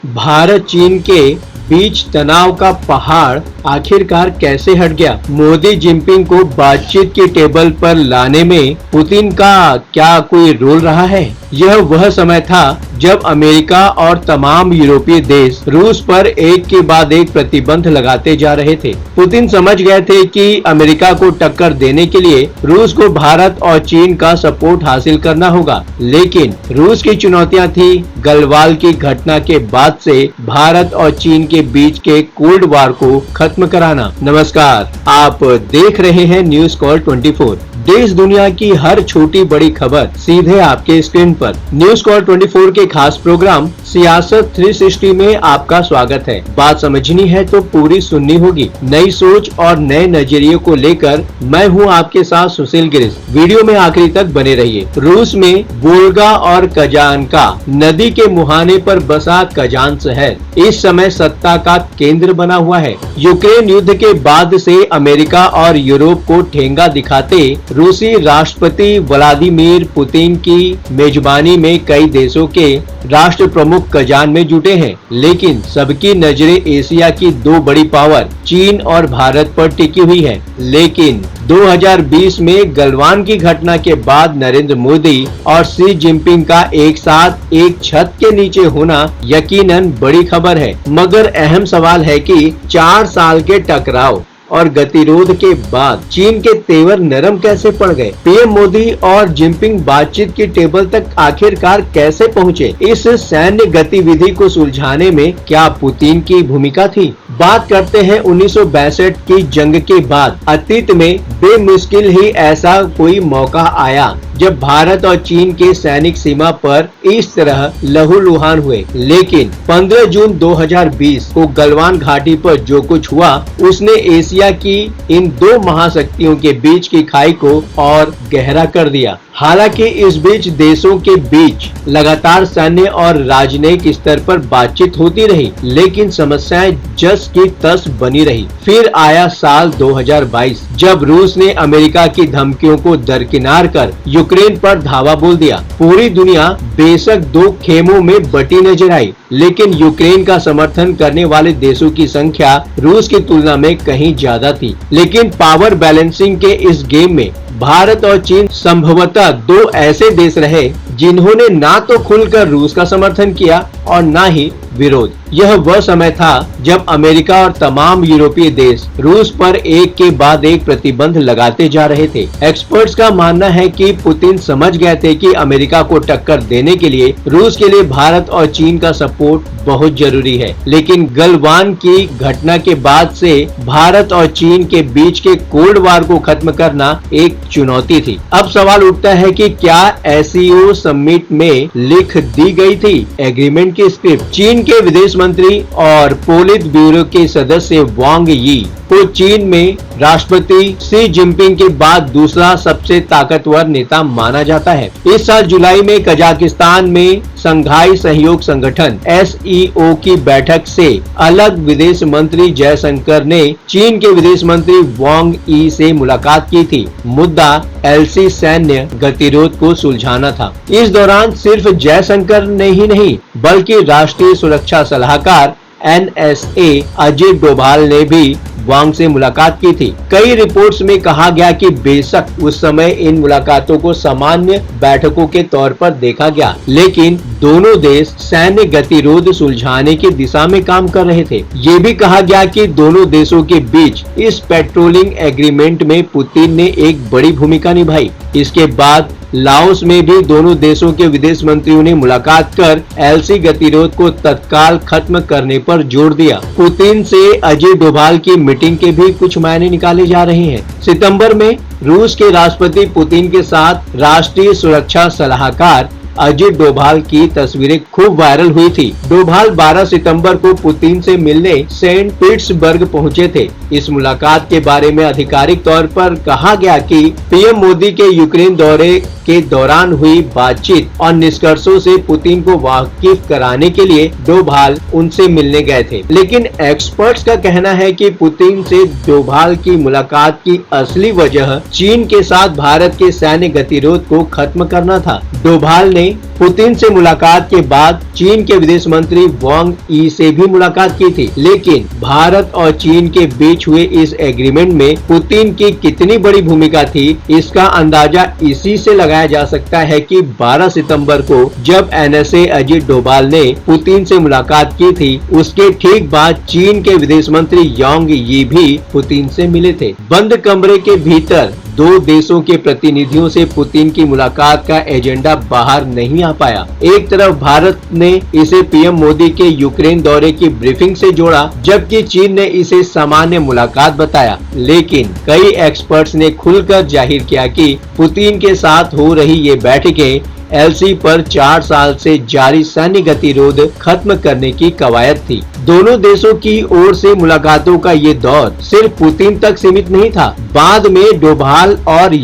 भारत चीन के बीच तनाव का पहाड़ आखिरकार कैसे हट गया? मोदी जिनपिंग को बातचीत की टेबल पर लाने में पुतिन का क्या कोई रोल रहा है? यह वह समय था जब अमेरिका और तमाम यूरोपीय देश रूस पर एक के बाद एक प्रतिबंध लगाते जा रहे थे। पुतिन समझ गए थे कि अमेरिका को टक्कर देने के लिए रूस को भारत और चीन का सपोर्ट हासिल करना होगा, लेकिन रूस की चुनौतियां थी गलवान की घटना के बाद से भारत और चीन के बीच के कोल्ड वार को खत्म कराना। नमस्कार, आप देख रहे हैं न्यूज कॉल 24। देश दुनिया की हर छोटी बड़ी खबर सीधे आपके स्क्रीन पर। न्यूज कॉल 24 के खास प्रोग्राम सियासत 360 में आपका स्वागत है। बात समझनी है तो पूरी सुननी होगी। नई सोच और नए नजरिए को लेकर मैं हूं आपके साथ सुशील गिरीश। वीडियो में आखिरी तक बने रहिए। रूस में वोल्गा और कजानका नदी के मुहाने पर बसा कजान शहर इस समय सत्ता का केंद्र बना हुआ है। यूक्रेन युद्ध के बाद से अमेरिका और यूरोप को ठेंगा दिखाते रूसी राष्ट्रपति व्लादिमीर पुतिन की मेजबानी में कई देशों के राष्ट्र प्रमुख कजान में जुटे हैं, लेकिन सबकी नजरें एशिया की दो बड़ी पावर चीन और भारत पर टिकी हुई है। लेकिन 2020 में गलवान की घटना के बाद नरेंद्र मोदी और शी जिनपिंग का एक साथ एक छत के नीचे होना यकीनन बड़ी खबर है, मगर अहम सवाल है कि 4 साल के टकराव और गतिरोध के बाद चीन के तेवर नरम कैसे पड़ गए? पीएम मोदी और जिनपिंग बातचीत की टेबल तक आखिरकार कैसे पहुंचे? इस सैन्य गतिविधि को सुलझाने में क्या पुतिन की भूमिका थी? बात करते हैं 1962 की जंग के बाद। अतीत में बेमुश्किल ही ऐसा कोई मौका आया जब भारत और चीन के सैनिक सीमा पर इस तरह लहूलुहान हुए, लेकिन 15 जून 2020 को गलवान घाटी पर जो कुछ हुआ उसने एशिया की इन दो महाशक्तियों के बीच की खाई को और गहरा कर दिया। हालांकि इस बीच देशों के बीच लगातार सैन्य और राजनयिक स्तर पर बातचीत होती रही, लेकिन समस्याएं जस की तस बनी रही। फिर आया साल 2022 जब रूस ने अमेरिका की धमकियों को दरकिनार कर यूक्रेन पर धावा बोल दिया। पूरी दुनिया बेशक दो खेमों में बटी नजर आई, लेकिन यूक्रेन का समर्थन करने वाले देशों की संख्या रूस की तुलना में कहीं ज्यादा थी। लेकिन पावर बैलेंसिंग के इस गेम में भारत और चीन संभवतः दो ऐसे देश रहे जिन्होंने ना तो खुलकर रूस का समर्थन किया और ना ही विरोध। यह वह समय था जब अमेरिका और तमाम यूरोपीय देश रूस पर एक के बाद एक प्रतिबंध लगाते जा रहे थे। एक्सपर्ट्स का मानना है कि पुतिन समझ गए थे कि अमेरिका को टक्कर देने के लिए रूस के लिए भारत और चीन का सपोर्ट बहुत जरूरी है, लेकिन गलवान की घटना के बाद से भारत और चीन के बीच के कोल्ड वार को खत्म करना एक चुनौती थी। अब सवाल उठता है कि क्या एससीओ समिट में लिख दी गई थी एग्रीमेंट की स्क्रिप्ट? चीन के विदेश मंत्री और पोलित ब्यूरो के सदस्य वांग यी को चीन में राष्ट्रपति शी जिनपिंग के बाद दूसरा सबसे ताकतवर नेता माना जाता है। इस साल जुलाई में कजाकिस्तान में संघाई सहयोग संगठन SEO की बैठक से अलग विदेश मंत्री जयशंकर ने चीन के विदेश मंत्री वांग यी से मुलाकात की थी। मुद्दा LC सैन्य गतिरोध को सुलझाना था। इस दौरान सिर्फ जयशंकर ने ही नहीं बल्कि राष्ट्रीय सुरक्षा सलाहकार NSA अजित डोभाल ने भी वांग से मुलाकात की थी। कई रिपोर्ट्स में कहा गया कि बेशक उस समय इन मुलाकातों को सामान्य बैठकों के तौर पर देखा गया, लेकिन दोनों देश सैन्य गतिरोध सुलझाने की दिशा में काम कर रहे थे। ये भी कहा गया कि दोनों देशों के बीच इस पेट्रोलिंग एग्रीमेंट में पुतिन ने एक बड़ी भूमिका निभाई। इसके बाद लाओस में भी दोनों देशों के विदेश मंत्रियों ने मुलाकात कर LC गतिरोध को तत्काल खत्म करने पर जोर दिया। पुतिन से अजित डोभाल की मीटिंग के भी कुछ मायने निकाले जा रहे हैं। सितंबर में रूस के राष्ट्रपति पुतिन के साथ राष्ट्रीय सुरक्षा सलाहकार अजित डोभाल की तस्वीरें खूब वायरल हुई थी। डोभाल 12 सितंबर को पुतिन से मिलने सेंट पीटर्सबर्ग पहुंचे थे। इस मुलाकात के बारे में आधिकारिक तौर पर कहा गया कि पीएम मोदी के यूक्रेन दौरे के दौरान हुई बातचीत और निष्कर्षों से पुतिन को वाकिफ कराने के लिए डोभाल उनसे मिलने गए थे। लेकिन एक्सपर्ट्स का कहना है कि पुतिन से डोभाल की मुलाकात की असली वजह चीन के साथ भारत के सैन्य गतिरोध को खत्म करना था। डोभाल ने पुतिन से मुलाकात के बाद चीन के विदेश मंत्री वांग यी से भी मुलाकात की थी। लेकिन भारत और चीन के बीच हुए इस एग्रीमेंट में पुतिन की कितनी बड़ी भूमिका थी, इसका अंदाजा इसी से लगाया जा सकता है कि 12 सितंबर को जब NSA अजीत डोभाल ने पुतिन से मुलाकात की थी, उसके ठीक बाद चीन के विदेश मंत्री वांग यी भी पुतिन से मिले थे। बंद कमरे के भीतर दो देशों के प्रतिनिधियों से पुतिन की मुलाकात का एजेंडा बाहर नहीं आ पाया। एक तरफ भारत ने इसे पीएम मोदी के यूक्रेन दौरे की ब्रीफिंग से जोड़ा, जबकि चीन ने इसे सामान्य मुलाकात बताया। लेकिन कई एक्सपर्ट्स ने खुलकर जाहिर किया कि पुतिन के साथ हो रही ये बैठकें LC पर 4 साल से जारी सैन्य गतिरोध खत्म करने की कवायद थी। दोनों देशों की ओर से मुलाकातों का ये दौर सिर्फ पुतिन तक सीमित नहीं था। बाद में डोभाल और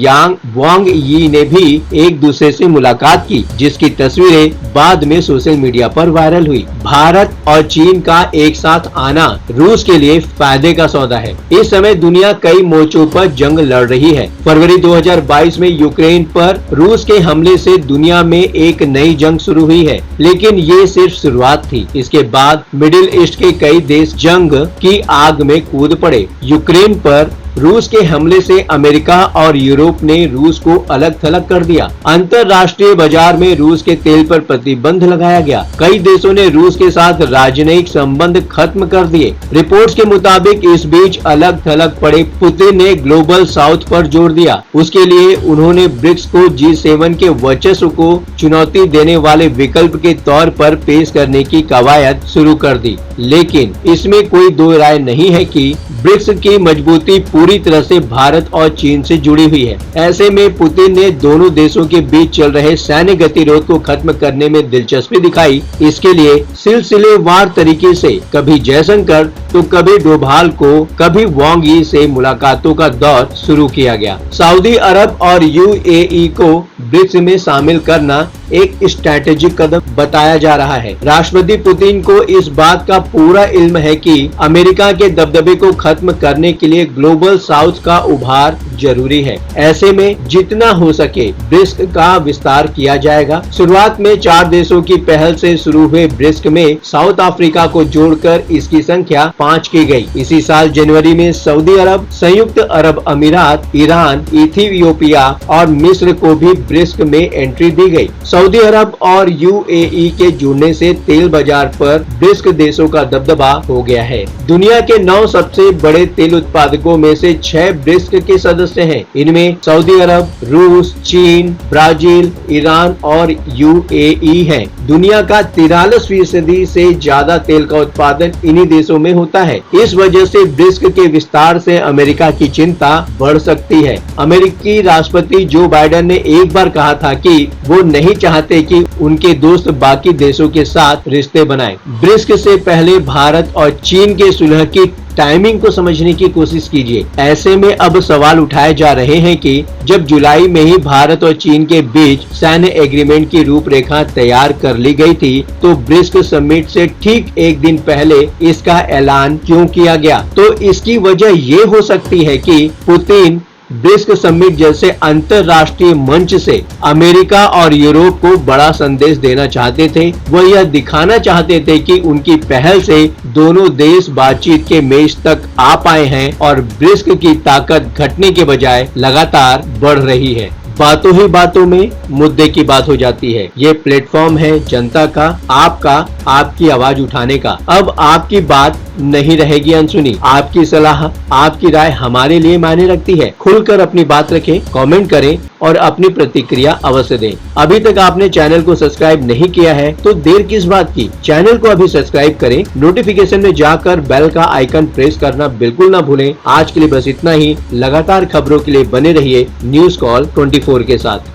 वांग यी ने भी एक दूसरे से मुलाकात की, जिसकी तस्वीरें बाद में सोशल मीडिया पर वायरल हुई। भारत और चीन का एक साथ आना रूस के लिए फायदे का सौदा है। इस समय दुनिया कई मोर्चों पर जंग लड़ रही है। फरवरी 2022 में यूक्रेन पर रूस के हमले से दुनिया में एक नई जंग शुरू हुई है, लेकिन ये सिर्फ शुरुआत थी। इसके बाद मिडिल ईस्ट के कई देश जंग की आग में कूद पड़े। यूक्रेन पर रूस के हमले से अमेरिका और यूरोप ने रूस को अलग थलग कर दिया। अंतरराष्ट्रीय बाजार में रूस के तेल पर प्रतिबंध लगाया गया। कई देशों ने रूस के साथ राजनयिक संबंध खत्म कर दिए। रिपोर्ट्स के मुताबिक इस बीच अलग थलग पड़े पुतिन ने ग्लोबल साउथ पर जोर दिया। उसके लिए उन्होंने ब्रिक्स को G7 के वर्चस्व को चुनौती देने वाले विकल्प के तौर पर पेश करने की कवायद शुरू कर दी। लेकिन इसमें कोई दो राय नहीं है कि ब्रिक्स की मजबूती पूरी तरह से भारत और चीन से जुड़ी हुई है। ऐसे में पुतिन ने दोनों देशों के बीच चल रहे सैन्य गतिरोध को खत्म करने में दिलचस्पी दिखाई। इसके लिए सिलसिलेवार तरीके से कभी जयशंकर तो कभी डोभाल को, कभी वांग यी से मुलाकातों का दौर शुरू किया गया। सऊदी अरब और UAE को ब्रिक्स में शामिल करना एक स्ट्रैटेजिक कदम बताया जा रहा है। राष्ट्रपति पुतिन को इस बात का पूरा इल्म है कि अमेरिका के दबदबे को खत्म करने के लिए ग्लोबल साउथ का उभार जरूरी है। ऐसे में जितना हो सके ब्रिक्स का विस्तार किया जाएगा। शुरुआत में 4 देशों की पहल से शुरू हुए ब्रिक्स में साउथ अफ्रीका को जोड़कर इसकी संख्या 5 की गई। इसी साल जनवरी में सऊदी अरब, संयुक्त अरब अमीरात, ईरान, इथियोपिया और मिस्र को भी ब्रिक्स में एंट्री दी गई। सऊदी अरब और UAE के जुड़ने से तेल बाजार पर ब्रिक्स देशों का दबदबा हो गया है। दुनिया के 9 सबसे बड़े तेल उत्पादकों में से 6 ब्रिक्स के सदस्य हैं। इनमें सऊदी अरब, रूस, चीन, ब्राजील, ईरान और UAE हैं। दुनिया का 43% से ज्यादा तेल का उत्पादन इन्हीं देशों में होता है। इस वजह से ब्रिक्स के विस्तार से अमेरिका की चिंता बढ़ सकती है। अमेरिकी राष्ट्रपति जो बाइडेन ने एक बार कहा था कि वो नहीं चाहते कि उनके दोस्त बाकी देशों के साथ रिश्ते बनाएं। ब्रिक्स से पहले भारत और चीन के सुलह की टाइमिंग को समझने की कोशिश कीजिए। ऐसे में अब सवाल उठाए जा रहे हैं कि जब जुलाई में ही भारत और चीन के बीच सैन्य एग्रीमेंट की रूपरेखा तैयार कर ली गई थी, तो ब्रिक्स समिट से ठीक एक दिन पहले इसका ऐलान क्यों किया गया? तो इसकी वजह ये हो सकती है कि पुतिन ब्रिक्स समिट जैसे अंतरराष्ट्रीय मंच से अमेरिका और यूरोप को बड़ा संदेश देना चाहते थे। वह यह दिखाना चाहते थे कि उनकी पहल से दोनों देश बातचीत के मेज तक आ पाए हैं और ब्रिक्स की ताकत घटने के बजाय लगातार बढ़ रही है। बातों ही बातों में मुद्दे की बात हो जाती है। ये प्लेटफॉर्म है जनता का, आपका, आपकी आवाज उठाने का। अब आपकी बात नहीं रहेगी अनसुनी। आपकी सलाह, आपकी राय हमारे लिए मायने रखती है। खुलकर अपनी बात रखें, कमेंट करें और अपनी प्रतिक्रिया अवश्य दें। अभी तक आपने चैनल को सब्सक्राइब नहीं किया है तो देर किस बात की? चैनल को अभी सब्सक्राइब करें। नोटिफिकेशन में जाकर बेल का आइकन प्रेस करना बिल्कुल ना भूलें। आज के लिए बस इतना ही। लगातार खबरों के लिए बने रहिए न्यूज़ कॉल 24 के साथ।